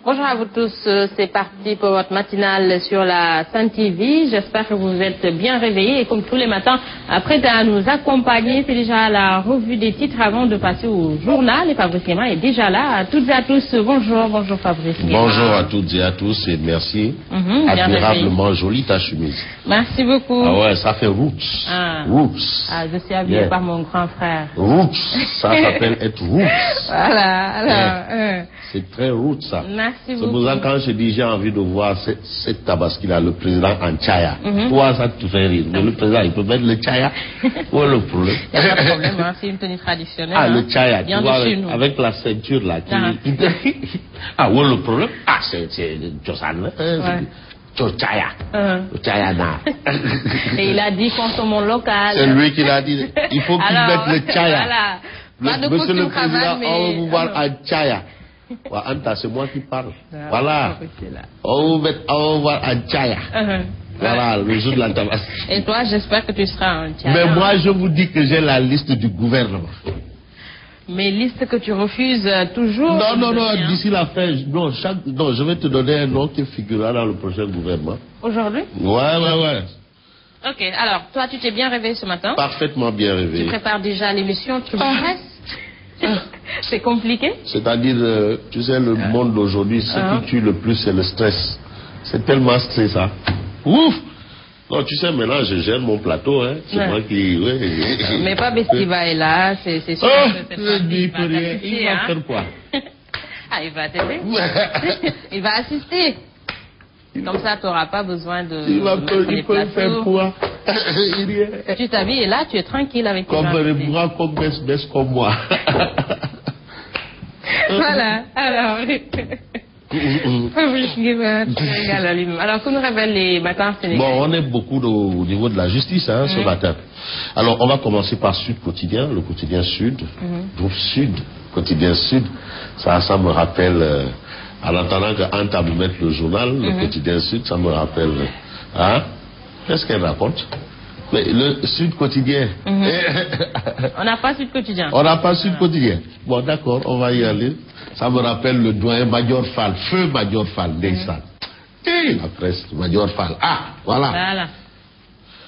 Bonjour à vous tous, c'est parti pour votre matinale sur la Sen TV. J'espère que vous êtes bien réveillés et comme tous les matins, prêts à nous accompagner. C'est déjà la revue des titres avant de passer au journal. Et Fabrice Guéma est déjà là. À toutes et à tous, bonjour Fabrice Guéma. Bonjour à toutes et à tous et merci. Admirablement jolie ta chemise. Merci beaucoup. Ah ouais, ça fait roots. Roots. Ah, je suis habillée par mon grand frère. Roots, ça s'appelle être roots. Voilà, alors... C'est très roots ça. Merci beaucoup. C'est pour ça quand je dis j'ai envie de voir cette tabaski-là, le président en tchaya. Toi, ça te fait rire. Mais le président, il peut mettre le tchaya. Où est le problème? Il n'y a pas de problème, hein, c'est une tenue traditionnelle. Ah, le tchaya, tu vois, avec la ceinture là. Ah, où est le problème? Ah, c'est Josan. Tchaya. Le tchaya na. Et il a dit consommons local. C'est lui qui l'a dit. Il faut qu'il mette le tchaya. Voilà. Monsieur le président, on va vous voir en tchaya. Anta, c'est moi qui parle. Voilà. On va voir un tchaya. Voilà, le jour de la tabaski. Et toi, j'espère que tu seras un tchaya. Mais moi, je vous dis que j'ai la liste du gouvernement. Mais liste que tu refuses toujours? Non, d'ici la fin. Non, je vais te donner un nom qui figurera dans le prochain gouvernement. Aujourd'hui? Ouais. Ok, alors, toi, tu t'es bien réveillé ce matin? Parfaitement bien réveillé. Tu prépares déjà l'émission, tu stresses? C'est compliqué? C'est-à-dire, tu sais, le monde d'aujourd'hui, ce qui tue le plus, c'est le stress. C'est tellement stressant. Ouf! Non, tu sais, maintenant, je gère mon plateau, hein. C'est moi qui... Ouais. Mais pas Bestiva est là, c'est sûr que c'est il peut rien. Il va faire quoi? Ah, il va t'aider. Il va assister. Comme ça, tu n'auras pas besoin de... Il peut faire quoi? Tu t'habilles et là, tu es tranquille avec tes moi, comme baisse comme moi. Voilà, alors... Fabrice Guéma, alors, que nous révèlent les matins sénégalais? Bon, on est beaucoup au niveau de la justice, hein, ce matin. Alors, on va commencer par Sud Quotidien, le quotidien Sud. Groupe Sud, quotidien Sud. Ça me rappelle... en attendant qu'Anta me mette le journal, le quotidien Sud, ça me rappelle... Hein? Qu'est-ce qu'elle raconte? Mais le Sud Quotidien... On n'a pas Sud Quotidien. On n'a pas Sud Quotidien. Bon, d'accord, on va y aller. Ça me rappelle le doyen Major Fall, feu Major Fall, Neysan. La presse, Major Fall. Ah, voilà.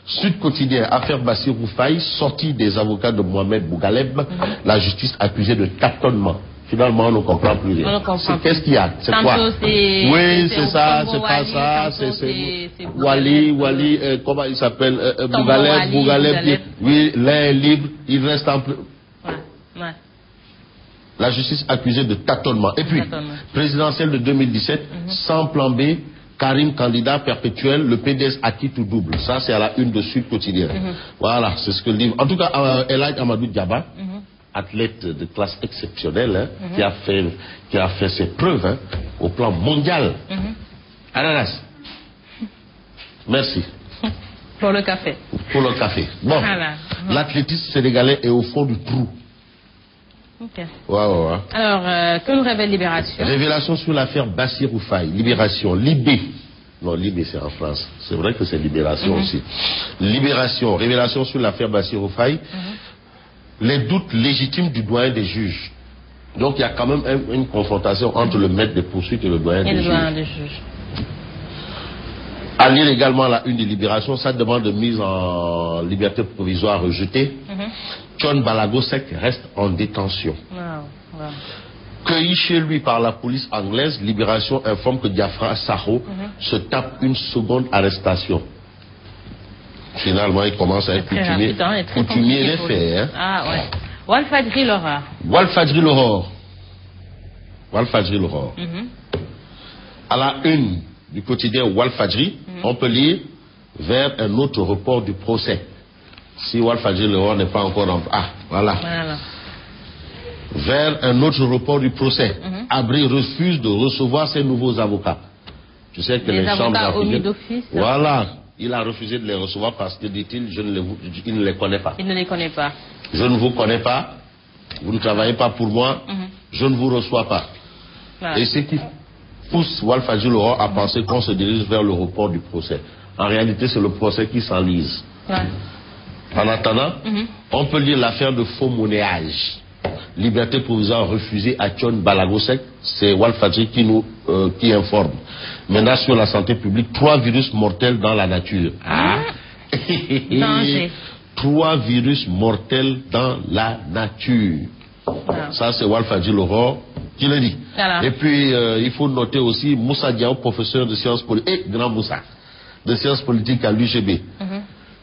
Sud Quotidien, affaire Bassirou Faye, sortie des avocats de Mohamed Bougaleb, la justice accusée de tâtonnement. Finalement, on ne comprend plus rien. Qu'est-ce qu'il y a? C'est quoi? Oui, c'est ça, c'est pas ça, c'est Wali, comment il s'appelle? Bougaleb, oui, l'un est libre, il reste en plus. La justice accusée de tâtonnement. Et puis, présidentielle de 2017, sans plan B, Karim candidat perpétuel, le PDS acquis tout double. Ça, c'est à la une de Sud Quotidien. Voilà, c'est ce que le livre. En tout cas, Elhadj Amadou Diaba, athlète de classe exceptionnelle, qui a fait ses preuves au plan mondial. Ananas. Merci. Pour le café. Pour le café. Bon, l'athlétisme sénégalais est au fond du trou. Ok. Ouais. Alors, que nous révèle Libération? Révélation sur l'affaire Bassirou Faye. Libération. Libé. Non, Libé, c'est en France. C'est vrai que c'est Libération aussi. Libération. Révélation sur l'affaire Bassirou Faye. Les doutes légitimes du doyen des juges. Donc, il y a quand même une confrontation entre le maître des poursuites et le doyen des juges. À lire également la une de Libération, sa demande de mise en liberté provisoire rejetée. John Balago Sek reste en détention. Cueilli chez lui par la police anglaise, Libération informe que Diafra Sakho se tape une seconde arrestation. Finalement, il commence à être coutumier des faits. Hein. Ah ouais. Walfadjri Lahore. Walfadjri Lahore. À la une du quotidien Walfadjri, on peut lire vers un autre report du procès. Si Walfadjri Lahore n'est pas encore en... Ah, voilà. Vers un autre report du procès. Abri refuse de recevoir ses nouveaux avocats. Tu sais que les chambres omis d'office. Voilà. Il a refusé de les recevoir parce que, dit-il, il ne les connaît pas. Il ne les connaît pas. Je ne vous connais pas. Vous ne travaillez pas pour moi. Je ne vous reçois pas. Et ce qui pousse Walfadjri Lahore à penser qu'on se dirige vers le report du procès. En réalité, c'est le procès qui s'enlise. En attendant, on peut lire l'affaire de faux monnayage. liberté provisoire refusée à Thione Balagosek. C'est Walfadjri qui informe. Maintenant, sur la santé publique, 3 virus mortels dans la nature. Danger. 3 virus mortels dans la nature. Ça, c'est Walfadjri Laurent qui le dit. Et puis, il faut noter aussi Moussa Diaw, professeur de sciences politiques, grand Moussa, de sciences politiques à l'UGB.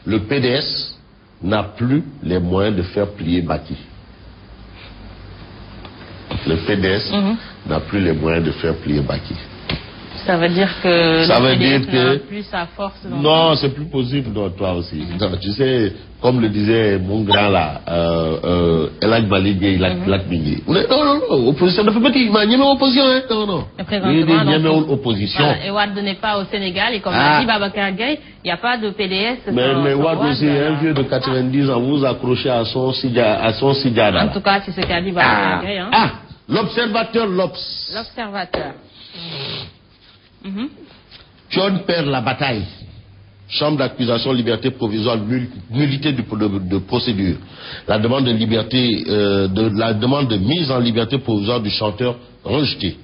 Le PDS n'a plus les moyens de faire plier Baki. Le PDS n'a plus les moyens de faire plier Baki. Ça veut dire que ça le veut PDS dire que n'a plus sa force. Non, c'est plus possible, non, toi aussi. Non, tu sais, comme le disait mon grand là, Elad Baligé, Lakmingé. Non, opposition ne fait pas dire, il y a opposition, hein, non. Il y a opposition. Et Wad n'est pas au Sénégal, et comme l'a dit Babacar Gaye, il n'y a pas de PDS. Mais Wad aussi, un vieux de 90 ans, vous accrochez à son sidjada. En tout cas, c'est ce qu'a dit Babacar Gaye. L'observateur L'Obs. L'observateur. Thione perd la bataille. Chambre d'accusation, liberté provisoire, nullité de procédure. La demande de liberté, la demande de mise en liberté provisoire du chanteur rejetée.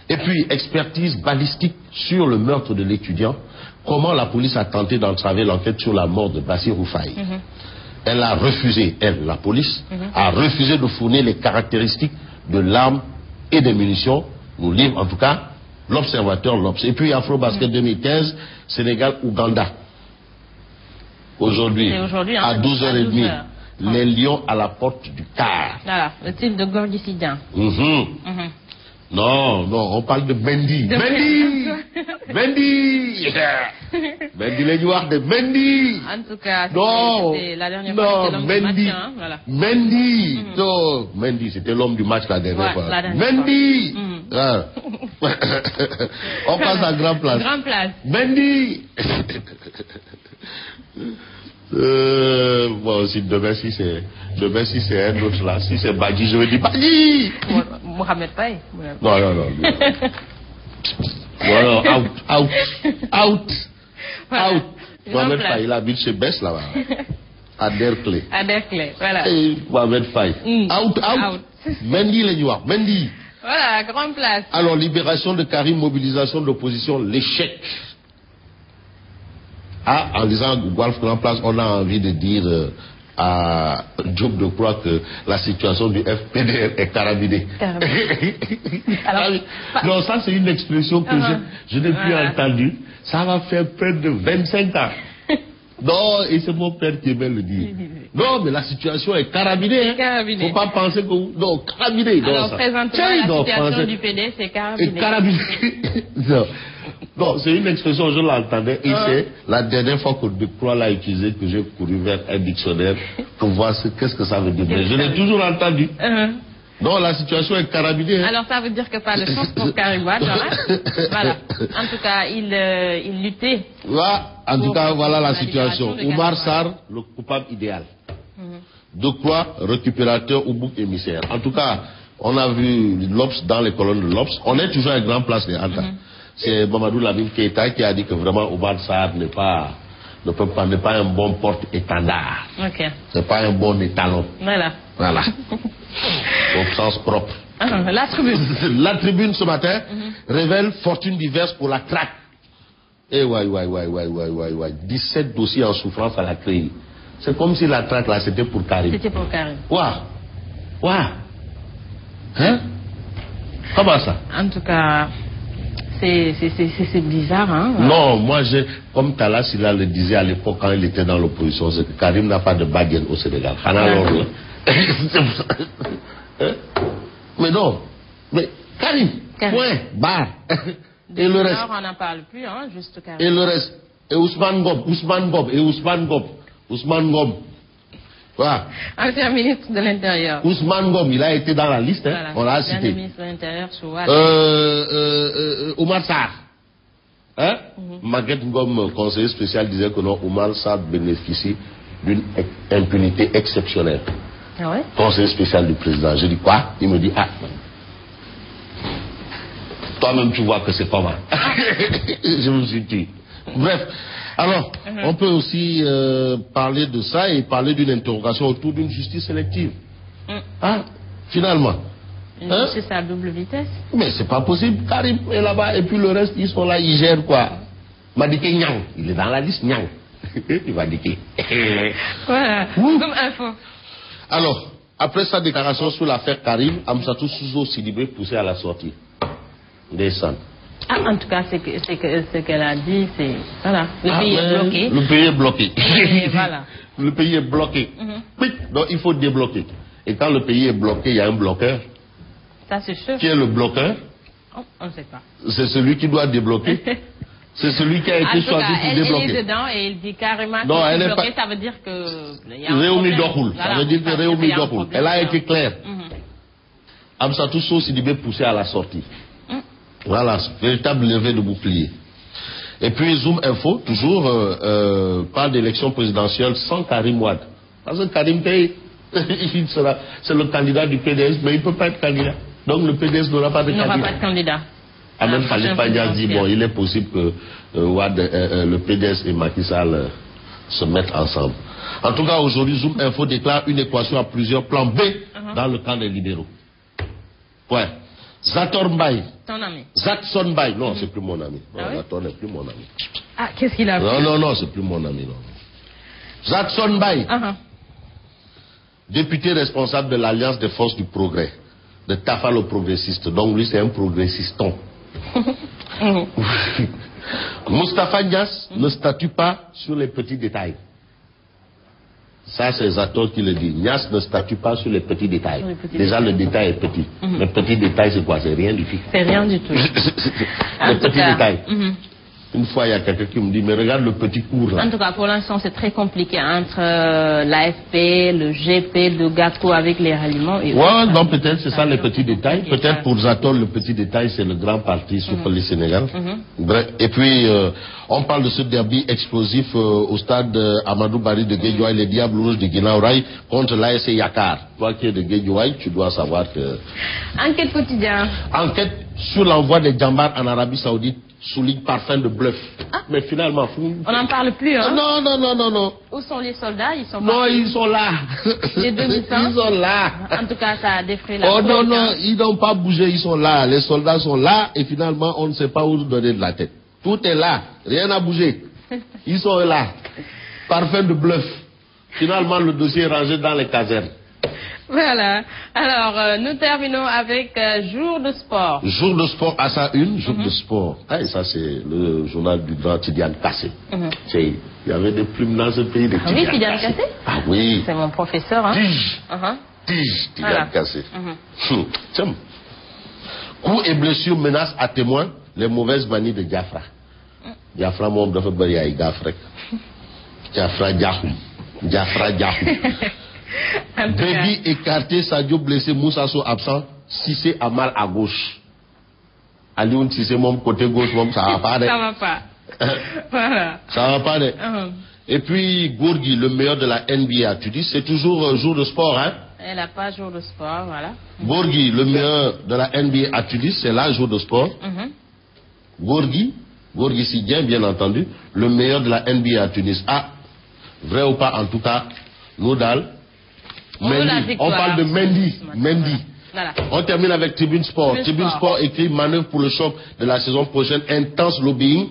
Et puis, expertise balistique sur le meurtre de l'étudiant. Comment la police a tenté d'entraver l'enquête sur la mort de Bassirou Faye. Elle a refusé, la police, a refusé de fournir les caractéristiques de l'arme et des munitions. Nous livre en tout cas l'observateur L'Obs. Et puis Afro-Basket 2015, Sénégal-Ouganda. Aujourd'hui, à 12h30, les Lions à la porte du quart. Voilà, le titre de Gorgui Sidian. Non, on parle de Mendy. Mendy les noirs de Mendy. En tout cas, c'était la dernière fois, c'était l'homme Mendy. du match. Voilà. Mendy. Non, Mendy, c'était l'homme du match la dernière fois. Mendy. On passe à Grand Place. Grand Place. Mendy. Bon, si demain si c'est un autre là, si c'est Badji, je vais dire Badji. Mohamed Faye. Non. Voilà, out. Mohamed Faye, il habite chez Bess là-bas. À Derklé, voilà. Et Mohamed Faye. Out. Mendy les noirs, Mendy. Voilà, Grand Place. Alors, libération de Karim, mobilisation de l'opposition, l'échec. En lisant Golf Grand Place, on a envie de dire à Diop de Croix que la situation du FPDR est carabinée. Non, ça c'est une expression que je n'ai plus entendue. Ça va faire près de 25 ans. Non, et c'est mon père qui aimait le dire. Non, mais la situation est carabinée. Il ne faut pas penser que... Non, carabinée. Alors, présentement, la situation du PD, c'est carabinée. Non, c'est une expression, je l'entendais, et c'est la dernière fois que De Croix l'a utilisé, que j'ai couru vers un dictionnaire pour voir qu'est-ce que ça veut dire. Mais je l'ai toujours entendu. Non, la situation est carabinée. Alors ça veut dire que pas de chance pour Karim Wade, voilà. En tout cas, il luttait. Voilà. En tout cas, voilà la situation. Oumar Sarr, le coupable idéal. De quoi récupérateur ou bouc émissaire. En tout cas, on a vu l'Obs dans les colonnes de l'Obs. On est toujours à Grand Place des Anta. C'est Mamadou Lamine Keita qui a dit que vraiment Oumar Sarr n'est pas un bon porte-étendard. C'est pas un bon étalon. Voilà. Au sens propre. La tribune. La tribune ce matin révèle fortune diverse pour la traque. Et 17 dossiers en souffrance à la CREI. C'est comme si la traque là c'était pour Karim. C'était pour Karim. Hein? Comment ça? En tout cas, c'est bizarre, hein? Non, moi comme Tala Silla le disait à l'époque quand il était dans l'opposition, c'est que Karim n'a pas de baguette au Sénégal. Mais non, mais Karim. Point, barre. Et le reste. On n'en parle plus, hein, juste Karim. Et le reste. Et Ousmane Ngom. Voilà. Ancien ministre de l'Intérieur. Ousmane Ngom, il a été dans la liste, hein, on l'a cité. Ministre de l'Intérieur, Oumar Sarr. Hein? Maguette Ngom, conseiller spécial, disait que non, Oumar Sarr bénéficie d'une impunité exceptionnelle. Ah ouais? Conseiller spécial du président. Je dis quoi? Il me dit, toi-même tu vois que c'est pas mal. Je me suis dit. Bref, alors, on peut aussi parler de ça et parler d'une interrogation autour d'une justice sélective. finalement. Hein? C'est ça, double vitesse. Mais c'est pas possible. Karim est là-bas et puis le reste, ils sont là, ils gèrent quoi. Madické Niang, il est dans la liste Niang. Il va diquer. Voilà, comme info. Alors, après sa déclaration sur l'affaire Karim, Amsatou Souzo Sidibé poussé à la sortie. Descendre. Ah, en tout cas, ce qu'elle a dit, c'est... Voilà, le pays est bloqué. Le pays est bloqué. Et voilà. Le pays est bloqué. Oui, donc il faut débloquer. Et quand le pays est bloqué, il y a un bloqueur. Ça, c'est sûr. Qui est le bloqueur? On ne sait pas. C'est celui qui doit débloquer. C'est celui qui a été choisi pour débloquer. Elle est dedans et il dit carrément que non, elle est bloqué, ça veut dire que... Réumi Dokoul. Ça veut dire que Réumi Dokoul. Elle a été claire. Amsatou Sow Sidibé poussé à la sortie. Voilà, véritable levée de bouclier. Et puis Zoom Info, toujours parle d'élection présidentielle sans Karim Wade. Parce que Karim Tay, c'est le candidat du PDS, mais il ne peut pas être candidat. Donc le PDS n'aura pas de candidat. Il n'aura pas de candidat. Ahmed Khalifa Niasse dit, bon, il est possible que le PDS et Macky Sall se mettent ensemble. En tout cas, aujourd'hui, Zoom Info déclare une équation à plusieurs plans B dans le camp des libéraux. Ouais. Zator Mbaye. Ton ami. Zatson Mbaye. Non, c'est plus mon ami. Non, Zator n'est plus mon ami. Ah, qu'est-ce qu'il a fait? Non, c'est plus mon ami. Non. Zatson Mbaye. Député responsable de l'Alliance des forces du progrès. De Tafa le progressiste. Donc lui, c'est un progressiston. Moustapha Niasse ne statue pas sur les petits détails. Ça, c'est Zator qui le dit. Niasse ne statue pas sur les petits détails. Déjà, le détail est petit. Le petit détail, c'est quoi? C'est rien du tout. C'est rien du tout. Les petits détails. Une fois, il y a quelqu'un qui me dit, mais regarde le petit cours là. En tout cas, pour l'instant, c'est très compliqué entre l'AFP, le GP de Gakou avec les ralliements. Ouais, donc peut-être c'est ça les petits détails. Peut-être pour Zator, le petit détail, c'est le grand parti sur le Sénégal. Bref, et puis, on parle de ce derby explosif au stade Amadou Barry de Guédiouaï, les Diables Rouges de Guinaouraï contre l'ASC Yakar. Toi qui es de Guédiouaï, tu dois savoir que... Enquête quotidienne. Enquête sur l'envoi des djambars en Arabie Saoudite. Souligne parfum de bluff. Mais finalement, on n'en parle plus, hein? Non. Où sont les soldats? Ils sont non, pas... ils sont là. Les demi-temps? Ils sont là. En tout cas, ça a défrayé la non, ils n'ont pas bougé, ils sont là. Les soldats sont là et finalement, on ne sait pas où donner de la tête. Tout est là, rien n'a bougé. Ils sont là. Parfum de bluff. Finalement, le dossier est rangé dans les casernes. Voilà. Alors, nous terminons avec Jour de sport. Jour de sport à sa une, Jour de sport. Ah, et ça, c'est le journal du grand Tidiane Kassé. Il y avait des plumes dans ce pays de Tidiane Kassé. Oui, Tidiane Kassé? Ah oui. C'est mon professeur. Hein? Tige, Tidiane Kassé. Tiens. Coups et blessures menacent à témoin les mauvaises manies de Diafra. Diafra, mon de Fabri à Igafrek. Diafra Diahoum. Diafra Diahoum. Baby écarté, Sadio blessé, Moussasso absent, Cissé a mal à gauche. Alioune Cissé, mon côté gauche, ça va pas. Ça va pas. Voilà. Ça va pas. Et puis Gorgui, le meilleur de la NBA, tu dis, c'est toujours jour de sport, hein? Elle n'a pas jour de sport, voilà. Gorgui, le meilleur de la NBA, tu dis, c'est là jour de sport. Gorgui Sidien, bien entendu, le meilleur de la NBA à Tunis. Ah, vrai ou pas, en tout cas, Nodal. Mendy. On parle de Mendy. Voilà. On termine avec Tribune Sport. Tribune Sport écrit manœuvre pour le choc de la saison prochaine. Intense lobbying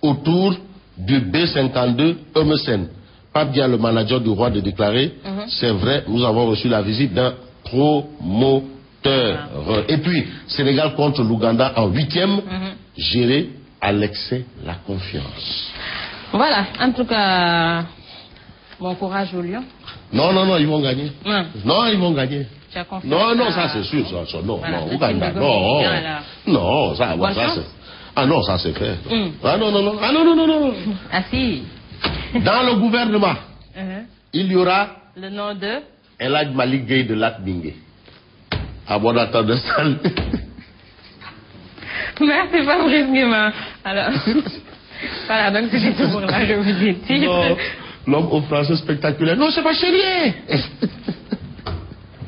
autour du B52 Emerson. Pape Dia, le manager du roi, de déclarer c'est vrai, nous avons reçu la visite d'un promoteur. Et puis, Sénégal contre l'Ouganda en 8e, géré à l'excès la confiance. Voilà, en tout cas, bon courage aux Lions. Non, ils vont gagner. Non, ils vont gagner. Tu as confiance? Non, ça c'est sûr. Ça, non, voilà, non, Ouganda, non, ça c'est... Ah non, ça c'est fait. Ah non. Ah si. Dans le gouvernement, il y aura... Le nom de... El Hadj Malick Gueye de Latmingué. À bon attendre ça. Merci Fabrice Guéma. Alors, voilà, donc c'était tout pour la revue des titres. L'homme au français spectaculaire. Non, c'est pas Chérier.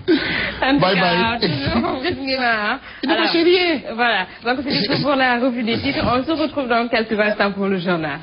Bye bye. Il n'est pas Chérier. Voilà, donc c'était tout pour la revue des titres. On se retrouve dans quelques instants pour le journal.